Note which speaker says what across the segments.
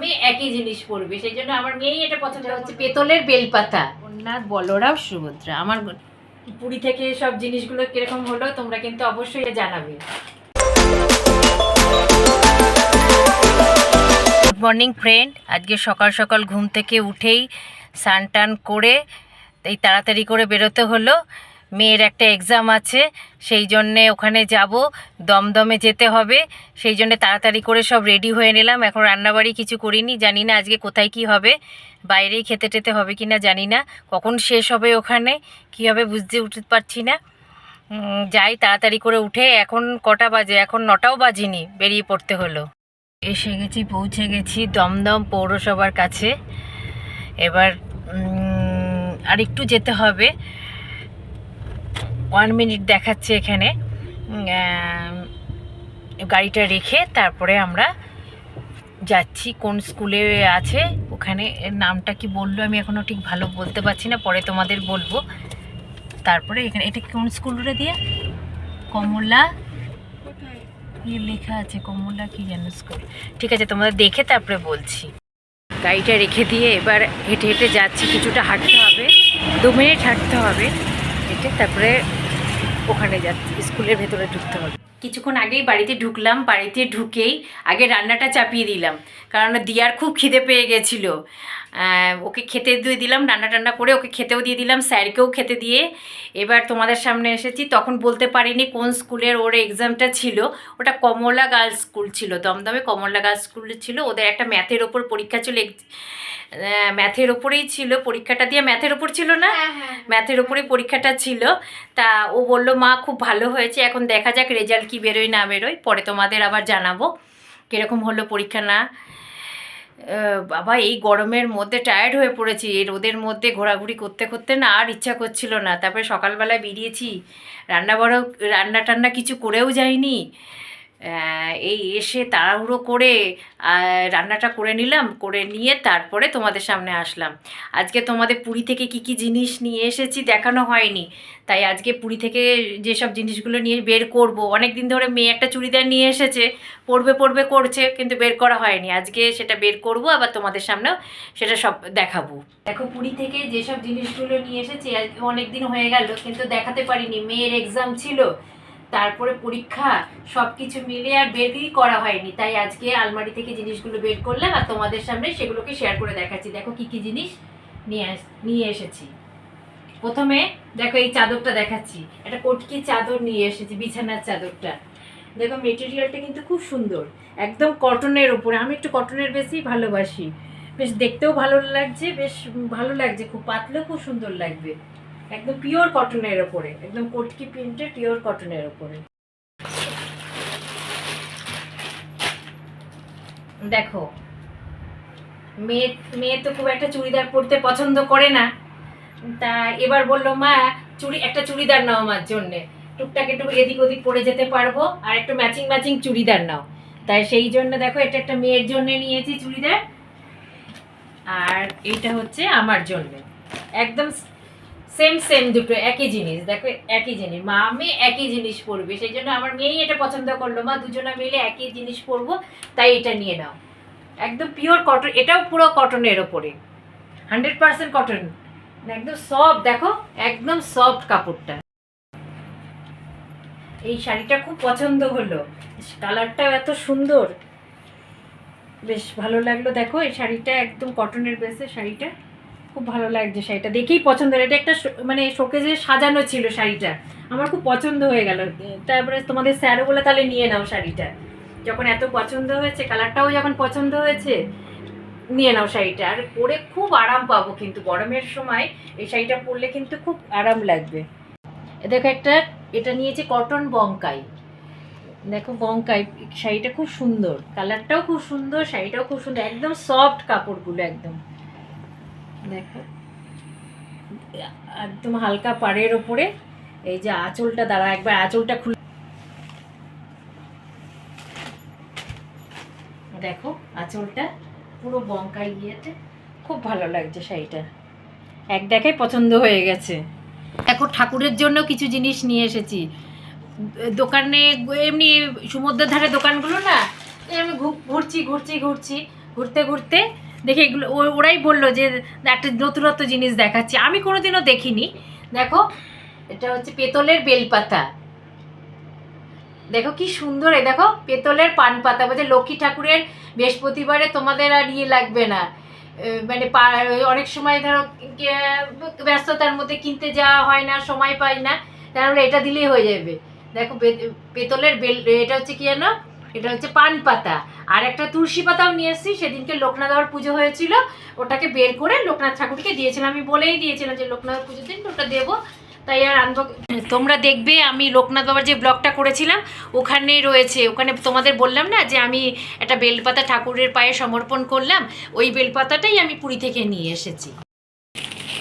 Speaker 1: মেয়ে একই জিনিস পরবে, সেই জন্য আমার মেয়েই এটা পছন্দ হচ্ছে। পেতলের বেলপাতা, কন্যার বলরাম সুভদ্রা। আমার পুরী থেকে সব জিনিসগুলো কিরকম হলো তোমরা কিন্তু অবশ্যই জানাবে। Good morning friend. আজকে সকাল সকাল ঘুম থেকে উঠেই স্নান টান করে এই তাড়াতাড়ি করে বেরোতে হলো। মেয়ের একটা এক্সাম আছে, সেই জন্যে ওখানে যাব, দমদমে যেতে হবে, সেই জন্যে তাড়াতাড়ি করে সব রেডি হয়ে নিলাম। এখন রান্নাবাড়ি কিছু করিনি, জানি না আজকে কোথায় কি হবে, বাইরেই খেতে টেতে হবে কি না জানি না, কখন শেষ হবে ওখানে কী হবে বুঝতে উঠতে পারছি না। যাই তাড়াতাড়ি করে উঠে। এখন কটা বাজে? এখন 9টাও বাজিনি, বেরিয়ে পড়তে হলো। এসে গেছি, পৌঁছে গেছি দমদম পৌরসভার কাছে। এবার আর একটু যেতে হবে, 1 মিনিট দেখাচ্ছে এখানে। গাড়িটা রেখে তারপরে আমরা যাচ্ছি। কোন স্কুলে আছে ওখানে, নামটা কি বললো আমি এখনও ঠিক ভালো বলতে পারছি না, পরে তোমাদের বলবো। তারপরে এখানে এটা কোন স্কুলটা দিয়ে, কমলা লেখা আছে, কমলা কি যেন স্কুল। ঠিক আছে, তোমাদের দেখে তারপরে বলছি। গাড়িটা রেখে দিয়ে এবার হেঁটে হেঁটে যাচ্ছি, কিছুটা হাঁটতে হবে, 2 মিনিট হাঁটতে হবে হেঁটে, তারপরে ওখানে যাচ্ছি, স্কুলের ভেতরে ঢুকতে হবে। কিছুক্ষণ আগেই বাড়িতে ঢুকলাম, বাড়িতে ঢুকেই আগে রান্নাটা চাপিয়ে দিলাম, কারণ দিয়ার খুব খিদে পেয়ে গেছিলো। ওকে খেতে দিয়ে দিলাম, রান্না টান্না করে ওকে খেতেও দিয়ে দিলাম, স্যারকেও খেতে দিয়ে এবার তোমাদের সামনে এসেছি। তখন বলতে পারিনি কোন স্কুলের ওর এক্সামটা ছিল। ওটা কমলা গার্লস স্কুল ছিল, দমদমে কমলা গার্লস স্কুল ছিল। ওদের একটা ম্যাথের ওপর পরীক্ষা ছিল, ম্যাথের ওপরেই ছিল পরীক্ষাটা, দিয়ে ম্যাথের ওপর ছিল না, ম্যাথের ওপরেই পরীক্ষাটা ছিল। তা ও বলল মা খুব ভালো হয়েছে, এখন দেখা যাক রেজাল্ট কি বেরোয় না বেরোয়, পরে তোমাদের আবার জানাবো কীরকম হলো পরীক্ষা। না বাবা, এই গরমের মধ্যে টায়ার্ড হয়ে পড়েছি, এই রোদের মধ্যে ঘোরাঘুরি করতে করতে না আর ইচ্ছা করছিল না। তারপরে সকালবেলায় বেরিয়েছি, রান্না টান্না কিছু করেও যাইনি। এই এসে তাড়াহুড়ো করে রান্নাটা করে নিলাম, করে নিয়ে তারপরে তোমাদের সামনে আসলাম। আজকে তোমাদের পুরী থেকে কি কি জিনিস নিয়ে এসেছি দেখানো হয়নি, তাই আজকে পুরী থেকে যেসব জিনিসগুলো নিয়ে বের করব। অনেক দিন ধরে মেয়ে একটা চুড়িদার নিয়ে এসেছে, পরবে করছে, কিন্তু বের করা হয়নি। আজকে সেটা বের করব, আবার তোমাদের সামনেও সেটা সব দেখাবো। দেখো পুরী থেকে যেসব জিনিসগুলো নিয়ে এসেছি, আজকে অনেক দিন হয়ে গেল কিন্তু দেখাতে পারিনি, মেয়ের এক্সাম ছিল, তারপরে পরীক্ষা, সব কিছু মিলে আর বেরই করা হয়নি। তাই আজকে আলমারি থেকে জিনিসগুলো বের করলাম আর তোমাদের সামনে সেগুলোকে শেয়ার করে দেখাচ্ছি। দেখো কি কি জিনিস নিয়ে এসেছি। প্রথমে দেখো এই চাদরটা দেখাচ্ছি, একটা কটকি চাদর নিয়ে এসেছি, বিছানার চাদরটা। দেখো মেটেরিয়ালটা কিন্তু খুব সুন্দর, একদম কটনের ওপরে। আমি একটু কটনের বেশি ভালোবাসি, বেশ দেখতেও ভালো লাগছে, বেশ ভালো লাগছে, খুব পাতলেও খুব সুন্দর লাগবে। একদম পিওর কটনের ওপরে, একদম কটকি প্রিন্টের পিওর কটনের ওপরে। দেখো মেয়ে তো খুব একটা চুড়িদার পরতে পছন্দ করে না, তা এবার বললো মা একটা চুড়িদার নাও আমার জন্যে, টুকটাক একটু এদিক ওদিক পরে যেতে পারবো, আর একটু ম্যাচিং চুড়িদার নাও। তাই সেই জন্য দেখো এটা একটা মেয়ের জন্য নিয়েছি চুড়িদার, আর এইটা হচ্ছে আমার জন্য। একদম সেম দুটো একই জিনিস। দেখো একই জিনিস, মা মেয়ে একই জিনিস পরবে, সেই জন্য আমার মেয়েই এটা পছন্দ করলো, মা দুজনে মিলে একই জিনিস পরবো, তাই এটা নিয়ে নাও। একদম পিওর কটন, এটাও পুরো কটনের ওপরে, 100% কটন, একদম সফট। দেখো একদম সফট কাপড়টা। এই শাড়িটা খুব পছন্দ হলো, কালারটাও এত সুন্দর, বেশ ভালো লাগলো। দেখো এই শাড়িটা একদম কটনের বেসে, শাড়িটা খুব ভালো লাগছে, শাড়িটা দেখেই পছন্দ হলো। এটা একটা মানে শোকেজে সাজানো ছিল শাড়িটা, আমার খুব পছন্দ হয়ে গেল। তারপরে তোমাদের স্যারও বলে তাহলে নিয়ে নাও শাড়িটা, যখন এত পছন্দ হয়েছে, কালারটাও যখন পছন্দ হয়েছে, নিয়ে নাও শাড়িটা। আর পরে খুব আরাম পাবো, কিন্তু গরমের সময় এই শাড়িটা পরলে কিন্তু খুব আরাম লাগবে। দেখো এটা নিয়েছে কটন বঙ্কাই, দেখো বঙ্কাই শাড়িটা খুব সুন্দর, কালারটাও খুব সুন্দর, শাড়িটাও খুব সুন্দর, একদম সফট কাপড়গুলো একদম। দেখো একদম হালকা পাড়ের ওপরে, এই যে আঁচলটা, দাঁড়া একবার আঁচলটা খুলে দেখো, আঁচলটা পুরো বঙ্কাই গিয়েছে, খুব ভালো লাগছে শাড়িটা, এক দেখায় পছন্দ হয়ে গেছে। দেখো ঠাকুরের জন্য কিছু জিনিস নিয়ে এসেছি। দোকানে এমনি সমুদ্রের ধারে দোকানগুলো না, আমি ঘুরছি ঘুরতে ঘুরতে দেখে এগুলো ওরাই বললো যে একটা নতুনত্ব জিনিস দেখাচ্ছি, আমি কোনোদিনও দেখিনি। দেখো এটা হচ্ছে পেতলের বেলপাতা, দেখো কি সুন্দর। এই দেখো পেতলের পান পাতা, বলছে লক্ষ্মী ঠাকুরের বৃহস্পতিবারে তোমাদের আর ইয়ে লাগবে না, মানে অনেক সময় ধরো ব্যস্ততার মধ্যে কিনতে যাওয়া হয় না, সময় পাই না, তাহলে এটা দিলেই হয়ে যাবে। দেখো পেতলের বেল, এটা হচ্ছে কি জানো, এটা হচ্ছে পান পাতা। আর একটা তুলসী পাতাও নিয়ে এসেছি, সেদিনকে লোকনাথ বাবার পুজো হয়েছিল, ওটাকে বের করে লোকনাথ ঠাকুরকে দিয়েছিলাম। আমি বলেই দিয়েছিলাম যে লোকনাথ পুজোর দিন ওটা দেবো, তাই আর আনবো। তোমরা দেখবে আমি লোকনাথ বাবার যে ব্লগটা করেছিলাম ওখানে রয়েছে, ওখানে তোমাদের বললাম না যে আমি একটা বেলপাতা ঠাকুরের পায়ে সমর্পণ করলাম, ওই বেলপাতাটাই আমি পুরী থেকে নিয়ে এসেছি।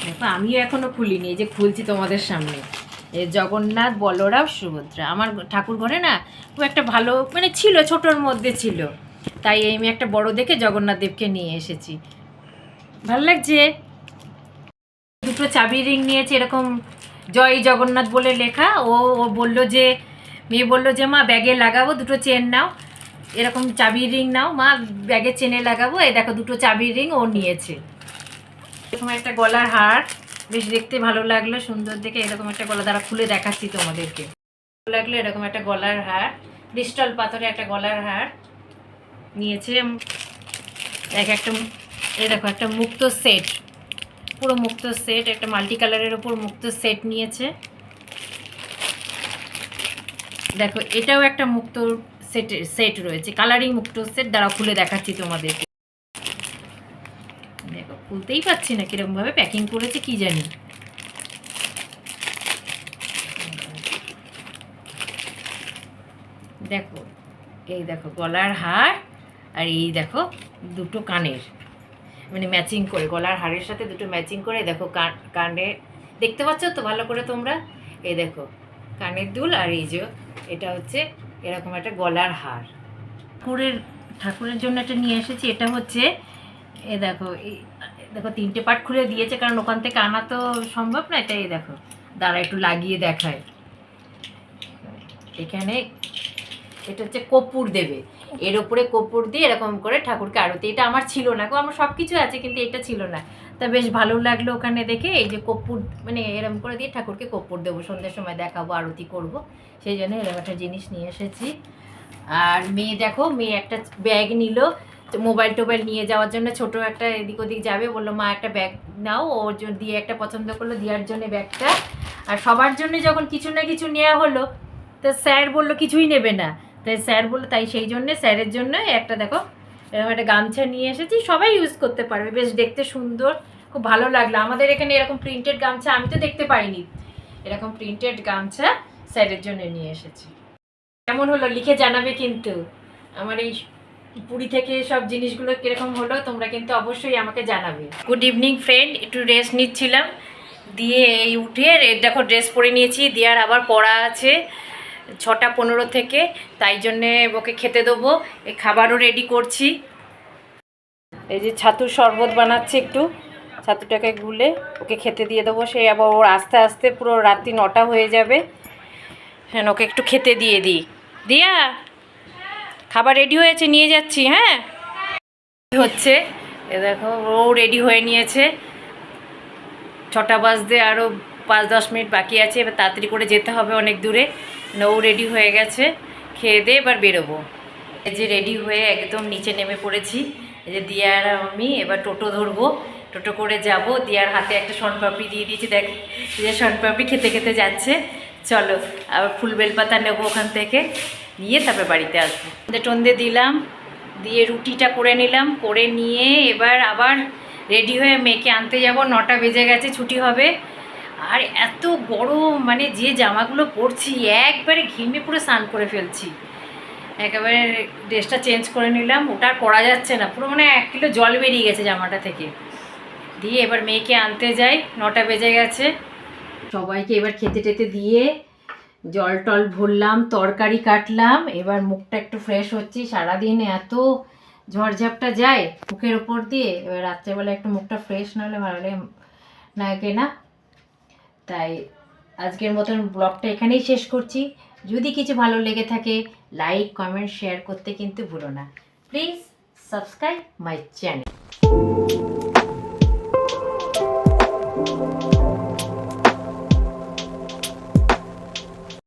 Speaker 1: দেখো আমিও এখনো খুলিনি, এই যে খুলছি তোমাদের সামনে। জগন্নাথ, বলরাম, সুভদ্রা। আমার ঠাকুর ঘরে না খুব একটা ভালো মানে ছিল, ছোটোর মধ্যে ছিল, তাই আমি একটা বড় দেখে জগন্নাথ দেবকে নিয়ে এসেছি। ভালো লাগছে। দুটো চাবি রিং নিয়েছে, এরকম জয় জগন্নাথ বলে লেখা। ও বললো যে, মেয়ে বললো যে মা ব্যাগে লাগাবো, দুটো চেন নাও, এরকম চাবি রিং নাও মা, ব্যাগের চেনে লাগাবো। এই দেখো দুটো চাবি রিং ও নিয়েছে। এরকম একটা গলার হার, বেশ দেখতে ভালো লাগলো, সুন্দর দেখে। এরকম একটা গলা, দ্বারা খুলে দেখাচ্ছি তোমাদেরকে। ভালো লাগলো, এরকম একটা গলার হার, ক্রিস্টাল পাথরে একটা গলার হার নিয়েছে। একটা এই দেখো একটা মুক্ত সেট, পুরো মুক্ত সেট, একটা মাল্টি কালারের ওপর মুক্ত সেট নিয়েছে। দেখো এটাও একটা মুক্ত সেট রয়েছে, কালারিং মুক্ত সেট, দ্বারা খুলে দেখাচ্ছি তোমাদেরকে। দেখো খুলতেই পাচ্ছি না, কিরকম ভাবে প্যাকিং করেছে কি জানি। দেখো এই দেখো গলার হার, আর এই দেখো দুটো কানের, মানে ম্যাচিং করে, গলার হারের সাথে দুটো ম্যাচিং করে। দেখো কানে দেখতে পাচ্ছ তো ভালো করে তোমরা, এই দেখো কানের দুল, আর এই যে এটা হচ্ছে এরকম একটা গলার হার। ঠাকুরের জন্য একটা নিয়ে এসেছি, এটা হচ্ছে এ দেখো, এই দেখো 3টে পার্ট খুলে দিয়েছে, কারণ ওখান থেকে আনা তো সম্ভব না। এটাই দেখো, দাঁড়া একটু লাগিয়ে দেখায়। এখানে এটা হচ্ছে কর্পূর দেবে, এর উপরে কর্পূর দিয়ে এরকম করে ঠাকুরকে আরতি। এটা আমার ছিল না গো, আমার সব কিছু আছে কিন্তু এটা ছিল না, তা বেশ ভালো লাগলো ওখানে দেখে। এই যে কর্পূর মানে এরকম করে দিয়ে ঠাকুরকে কর্পূর দেবো, সন্ধ্যের সময় দেখাবো, আরতি করব, সেই জন্য এরকম একটা জিনিস নিয়ে এসেছি। আর মেয়ে দেখো, মেয়ে একটা ব্যাগ নিল মোবাইল টোবাইল নিয়ে যাওয়ার জন্য, ছোট একটা এদিক ওদিক যাবে, বললো মা একটা ব্যাগ নাও, ওর জন্য দিয়ে একটা পছন্দ করলো, দেওয়ার জন্য ব্যাগটা। আর সবার জন্য যখন কিছু না কিছু নেওয়া হলো, তো স্যার বললো কিছুই নেবে না, তাই স্যার বললো, তাই সেই জন্যে স্যারের জন্য একটা দেখো এরকম একটা গামছা নিয়ে এসেছি, সবাই ইউজ করতে পারবে, বেশ দেখতে সুন্দর, খুব ভালো লাগলো। আমাদের এখানে এরকম প্রিন্টেড গামছা আমি তো দেখতে পাইনি, এরকম প্রিন্টেড গামছা স্যারের জন্য নিয়ে এসেছি। কেমন হলো লিখে জানাবে কিন্তু, আমার এই পুরী থেকে সব জিনিসগুলো কীরকম হলো তোমরা কিন্তু অবশ্যই আমাকে জানাবে। গুড ইভিনিং ফ্রেন্ড, একটু রেস্ট নিচ্ছিলাম, দিয়ে এই উঠে দেখো ড্রেস পরে নিয়েছি, দিয়ার আবার পড়া আছে 6:15 থেকে, তাই জন্যে ওকে খেতে দেবো, এই খাবারও রেডি করছি। এই যে ছাতুর শরবত বানাচ্ছি, একটু ছাতুটাকে গুলে ওকে খেতে দিয়ে দেবো, সে আবার ওর আস্তে আস্তে পুরো রাত্রি 9টা হয়ে যাবে। হ্যাঁ ওকে একটু খেতে দিয়ে দিই। দিয়া খাবার রেডি হয়েছে, নিয়ে যাচ্ছি। হ্যাঁ হচ্ছে এ দেখো ও রেডি হয়ে নিয়েছে, 6টা বাজতে আরও 5-10 মিনিট বাকি আছে, এবার তাড়াতাড়ি করে যেতে হবে অনেক দূরে। ও রেডি হয়ে গেছে, খেয়ে দিয়ে এবার বেরোবো। এই যে রেডি হয়ে একদম নিচে নেমে পড়েছি, এই যে দিয়ার আমি এবার টোটো ধরবো, টোটো করে যাব। দিয়ার হাতে একটা শনপাপড়ি দিয়ে দিয়েছি, দেখ যে শনপাপড়ি খেতে খেতে যাচ্ছে। চলো আবার ফুল বেলপাতা নেবো ওখান থেকে, নিয়ে তারপরে বাড়িতে আসবো। টন্দে দিলাম, দিয়ে রুটিটা করে নিলাম, করে নিয়ে এবার আবার রেডি হয়ে মেয়েকে আনতে যাব। 9টা বেজে গেছে, ছুটি হবে। আর এত গরম, মানে যে জামাগুলো পরছি একবারে ঘেমে পুরো স্নান করে ফেলছি, একেবারে ড্রেসটা চেঞ্জ করে নিলাম, ওটা আর পরা যাচ্ছে না, পুরো মানে 1 কিলো জল বেরিয়ে গেছে জামাটা থেকে। দিয়ে এবার মেয়েকে আনতে যাই, 9টা বেজে গেছে। সবাইকে এবার খেতে টেতে দিয়ে জল টল ভরলাম, তরকারি কাটলাম, এবার মুখটা একটু ফ্রেশ হচ্ছি। সারাদিন এত ঝড়ঝাপটা যায় মুখের ওপর দিয়ে, এবার রাত্রেবেলা একটু মুখটা ফ্রেশ না হলে ভালো লাগে না। তাই আজকের মতন ব্লগটা এখানেই শেষ করছি। যদি কিছু ভালো লেগে থাকে লাইক কমেন্ট শেয়ার করতে কিন্তু ভুলো না প্লিজ। subscribe my channel.